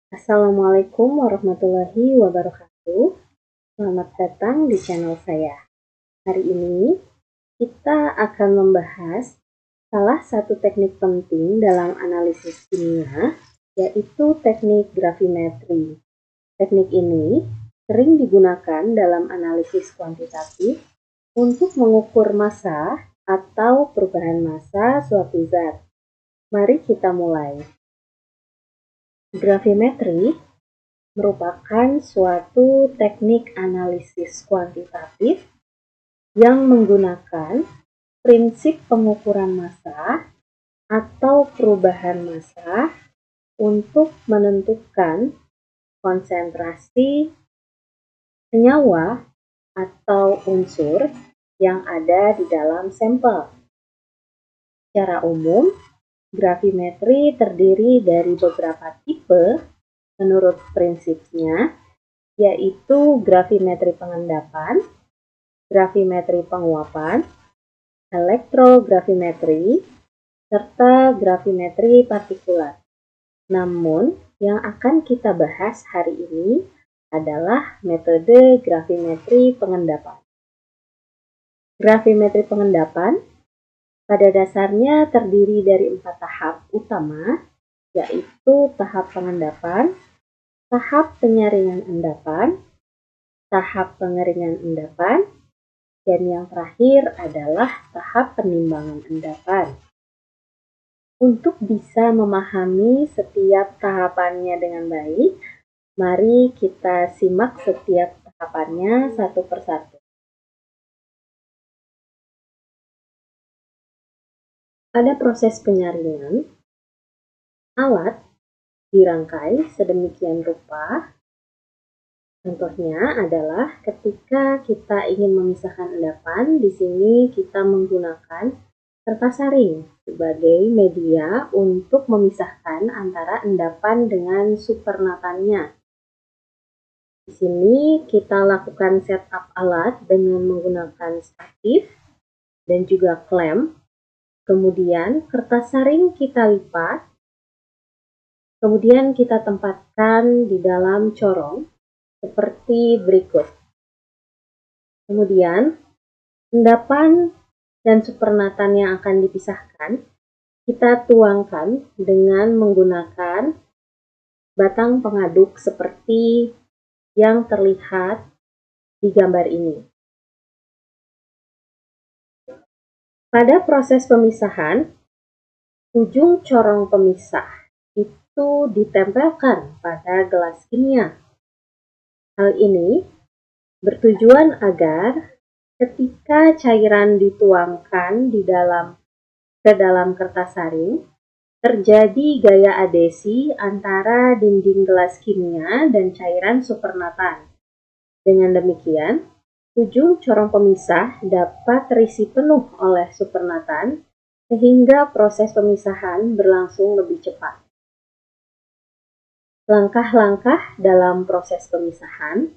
Assalamualaikum warahmatullahi wabarakatuh. Selamat datang di channel saya. Hari ini kita akan membahas salah satu teknik penting dalam analisis kimia, yaitu teknik gravimetri. Teknik ini sering digunakan dalam analisis kuantitatif untuk mengukur massa atau perubahan massa suatu zat. Mari kita mulai. Gravimetri merupakan suatu teknik analisis kuantitatif yang menggunakan prinsip pengukuran massa atau perubahan massa untuk menentukan konsentrasi senyawa atau unsur yang ada di dalam sampel. Secara umum, gravimetri terdiri dari beberapa tipe menurut prinsipnya, yaitu gravimetri pengendapan, gravimetri penguapan, elektrogravimetri, serta gravimetri partikulat. Namun, yang akan kita bahas hari ini adalah metode gravimetri pengendapan. Gravimetri pengendapan pada dasarnya terdiri dari 4 tahap utama, yaitu tahap pengendapan, tahap penyaringan endapan, tahap pengeringan endapan, dan yang terakhir adalah tahap penimbangan endapan. Untuk bisa memahami setiap tahapannya dengan baik, mari kita simak setiap tahapannya satu persatu. Pada proses penyaringan, alat dirangkai sedemikian rupa. Contohnya adalah ketika kita ingin memisahkan endapan, di sini kita menggunakan kertas saring sebagai media untuk memisahkan antara endapan dengan supernatannya. Di sini kita lakukan setup alat dengan menggunakan statif dan juga klem. Kemudian kertas saring kita lipat, kemudian kita tempatkan di dalam corong seperti berikut. Kemudian endapan dan supernatan yang akan dipisahkan kita tuangkan dengan menggunakan batang pengaduk seperti yang terlihat di gambar ini. Pada proses pemisahan, ujung corong pemisah itu ditempelkan pada gelas kimia. Hal ini bertujuan agar ketika cairan dituangkan ke dalam kertas saring, terjadi gaya adesi antara dinding gelas kimia dan cairan supernatan. Dengan demikian, ujung corong pemisah dapat terisi penuh oleh supernatan sehingga proses pemisahan berlangsung lebih cepat. Langkah-langkah dalam proses pemisahan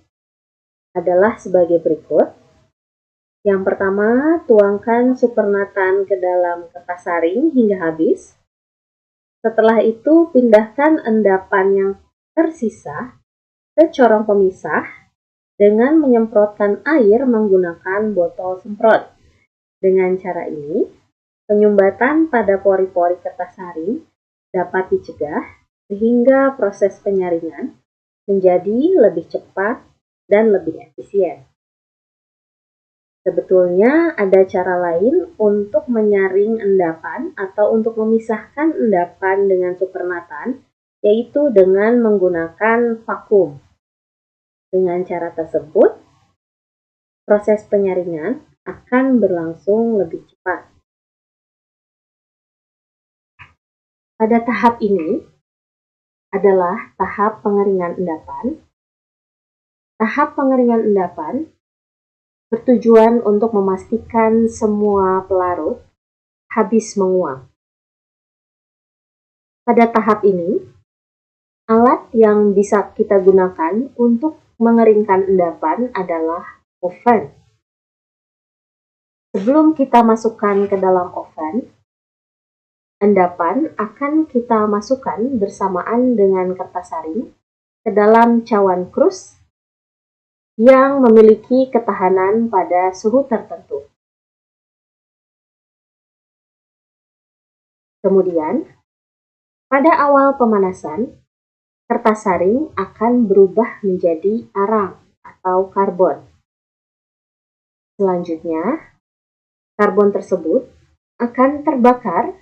adalah sebagai berikut. Yang pertama, tuangkan supernatan ke dalam kertas saring hingga habis. Setelah itu, pindahkan endapan yang tersisa ke corong pemisah dengan menyemprotkan air menggunakan botol semprot. Dengan cara ini, penyumbatan pada pori-pori kertas saring dapat dicegah sehingga proses penyaringan menjadi lebih cepat dan lebih efisien. Sebetulnya ada cara lain untuk menyaring endapan atau untuk memisahkan endapan dengan supernatan, yaitu dengan menggunakan vakum. Dengan cara tersebut, proses penyaringan akan berlangsung lebih cepat. Pada tahap ini adalah tahap pengeringan endapan. Tahap pengeringan endapan bertujuan untuk memastikan semua pelarut habis menguap. Pada tahap ini, alat yang bisa kita gunakan untuk mengeringkan endapan adalah oven. Sebelum kita masukkan ke dalam oven, endapan akan kita masukkan bersamaan dengan kertas saring ke dalam cawan krus yang memiliki ketahanan pada suhu tertentu. Kemudian, pada awal pemanasan, kertas saring akan berubah menjadi arang atau karbon. Selanjutnya, karbon tersebut akan terbakar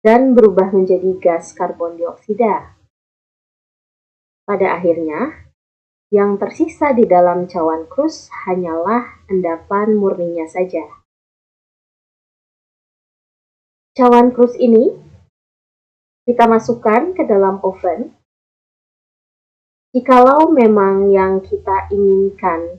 dan berubah menjadi gas karbon dioksida. Pada akhirnya, yang tersisa di dalam cawan krus hanyalah endapan murninya saja. Cawan krus ini kita masukkan ke dalam oven. Jikalau memang yang kita inginkan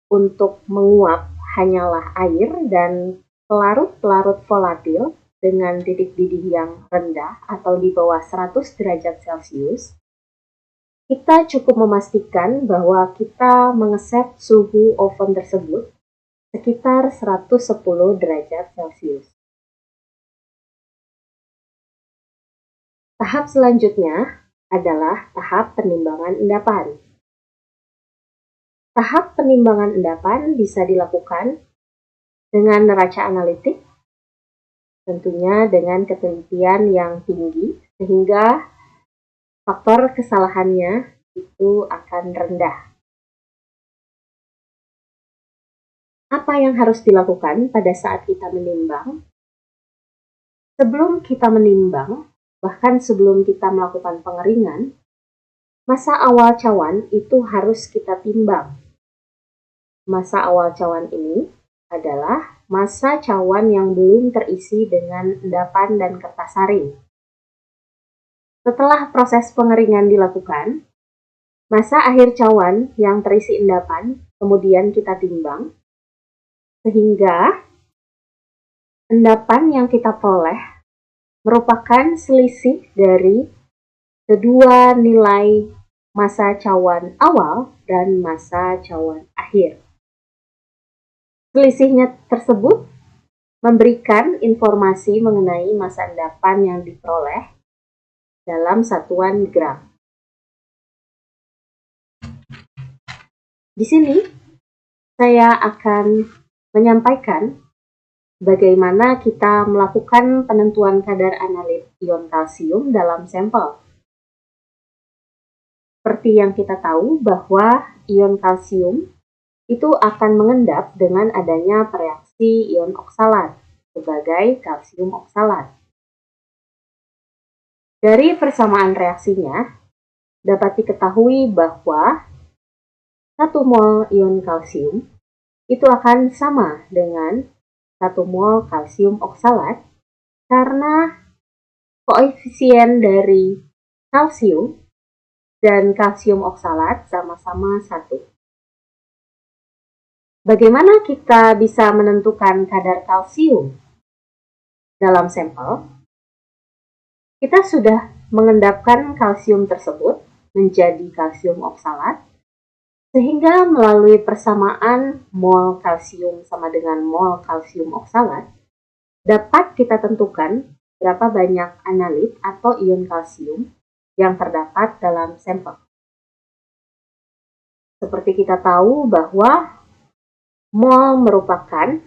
untuk menguap hanyalah air dan pelarut-pelarut volatil dengan titik didih yang rendah atau di bawah 100 derajat Celcius, kita cukup memastikan bahwa kita mengeset suhu oven tersebut sekitar 110 derajat Celcius. Tahap selanjutnya adalah tahap penimbangan endapan. Tahap penimbangan endapan bisa dilakukan dengan neraca analitik, tentunya dengan ketelitian yang tinggi, sehingga faktor kesalahannya itu akan rendah. Apa yang harus dilakukan pada saat kita menimbang? Sebelum kita menimbang, bahkan sebelum kita melakukan pengeringan, masa awal cawan itu harus kita timbang. Masa awal cawan ini adalah masa cawan yang belum terisi dengan endapan dan kertas saring. Setelah proses pengeringan dilakukan, masa akhir cawan yang terisi endapan kemudian kita timbang, sehingga endapan yang kita peroleh merupakan selisih dari kedua nilai masa cawan awal dan masa cawan akhir. Selisihnya tersebut memberikan informasi mengenai masa endapan yang diperoleh dalam satuan gram. Di sini saya akan menyampaikan bagaimana kita melakukan penentuan kadar analit ion kalsium dalam sampel. Seperti yang kita tahu bahwa ion kalsium itu akan mengendap dengan adanya reaksi ion oksalat sebagai kalsium oksalat. Dari persamaan reaksinya, dapat diketahui bahwa 1 mol ion kalsium itu akan sama dengan 1 mol kalsium oksalat karena koefisien dari kalsium dan kalsium oksalat sama-sama 1. Bagaimana kita bisa menentukan kadar kalsium dalam sampel? Kita sudah mengendapkan kalsium tersebut menjadi kalsium oksalat, sehingga melalui persamaan mol kalsium sama dengan mol kalsium oksalat, dapat kita tentukan berapa banyak analit atau ion kalsium yang terdapat dalam sampel. Seperti kita tahu bahwa mol merupakan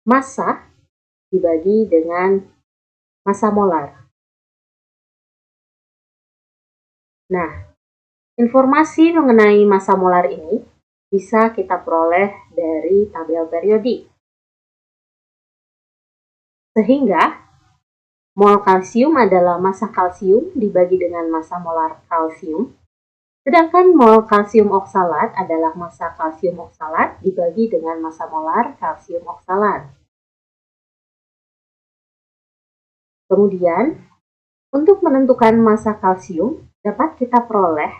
massa dibagi dengan massa molar. Nah, informasi mengenai massa molar ini bisa kita peroleh dari tabel periodik. Sehingga, mol kalsium adalah massa kalsium dibagi dengan massa molar kalsium, sedangkan mol kalsium oksalat adalah massa kalsium oksalat dibagi dengan massa molar kalsium oksalat. Kemudian, untuk menentukan massa kalsium dapat kita peroleh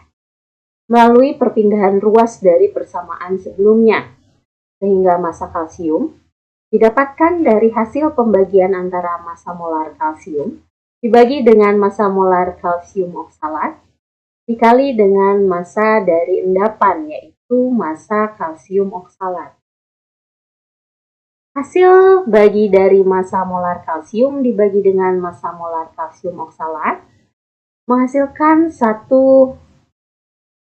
melalui perpindahan ruas dari persamaan sebelumnya, sehingga massa kalsium didapatkan dari hasil pembagian antara massa molar kalsium dibagi dengan massa molar kalsium oksalat dikali dengan massa dari endapan, yaitu massa kalsium oksalat. Hasil bagi dari massa molar kalsium dibagi dengan massa molar kalsium oksalat menghasilkan satu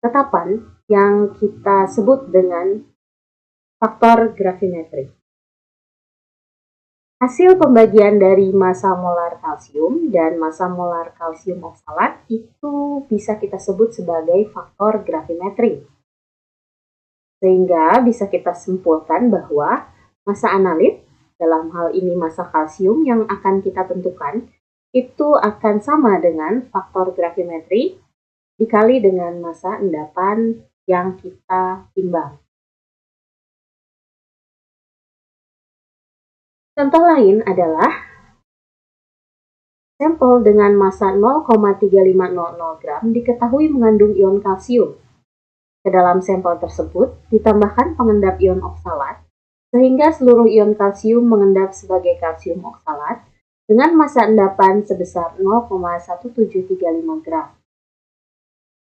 tetapan yang kita sebut dengan faktor gravimetri. Hasil pembagian dari massa molar kalsium dan massa molar kalsium oksalat itu bisa kita sebut sebagai faktor gravimetri. Sehingga bisa kita simpulkan bahwa massa analit, dalam hal ini massa kalsium yang akan kita tentukan, itu akan sama dengan faktor gravimetri dikali dengan massa endapan yang kita timbang. Contoh lain adalah sampel dengan massa 0,3500 gram diketahui mengandung ion kalsium. Ke dalam sampel tersebut ditambahkan pengendap ion oksalat, sehingga seluruh ion kalsium mengendap sebagai kalsium oksalat dengan massa endapan sebesar 0,1735 gram.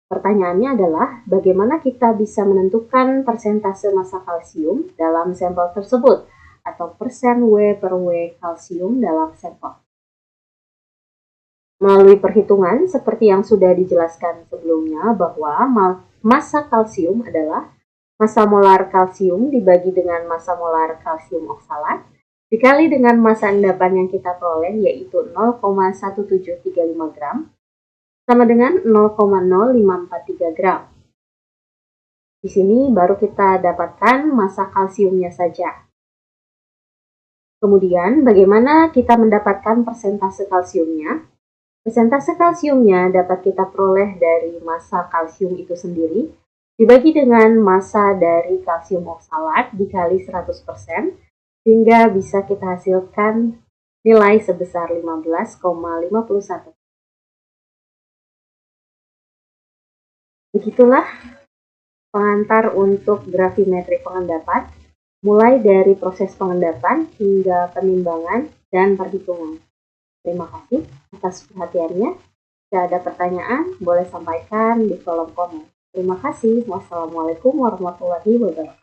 Pertanyaannya adalah, bagaimana kita bisa menentukan persentase massa kalsium dalam sampel tersebut, atau persen W per W kalsium dalam sampel. Melalui perhitungan seperti yang sudah dijelaskan sebelumnya bahwa massa kalsium adalah massa molar kalsium dibagi dengan massa molar kalsium oksalat dikali dengan massa endapan yang kita peroleh yaitu 0,1735 gram sama dengan 0,0543 gram. Di sini baru kita dapatkan massa kalsiumnya saja. Kemudian, bagaimana kita mendapatkan persentase kalsiumnya? Persentase kalsiumnya dapat kita peroleh dari massa kalsium itu sendiri, dibagi dengan massa dari kalsium oksalat dikali 100%, sehingga bisa kita hasilkan nilai sebesar 15,51. Begitulah pengantar untuk gravimetri pengendapan, mulai dari proses pengendapan hingga penimbangan dan perhitungan. Terima kasih atas perhatiannya. Jika ada pertanyaan, boleh sampaikan di kolom komen. Terima kasih. Wassalamualaikum warahmatullahi wabarakatuh.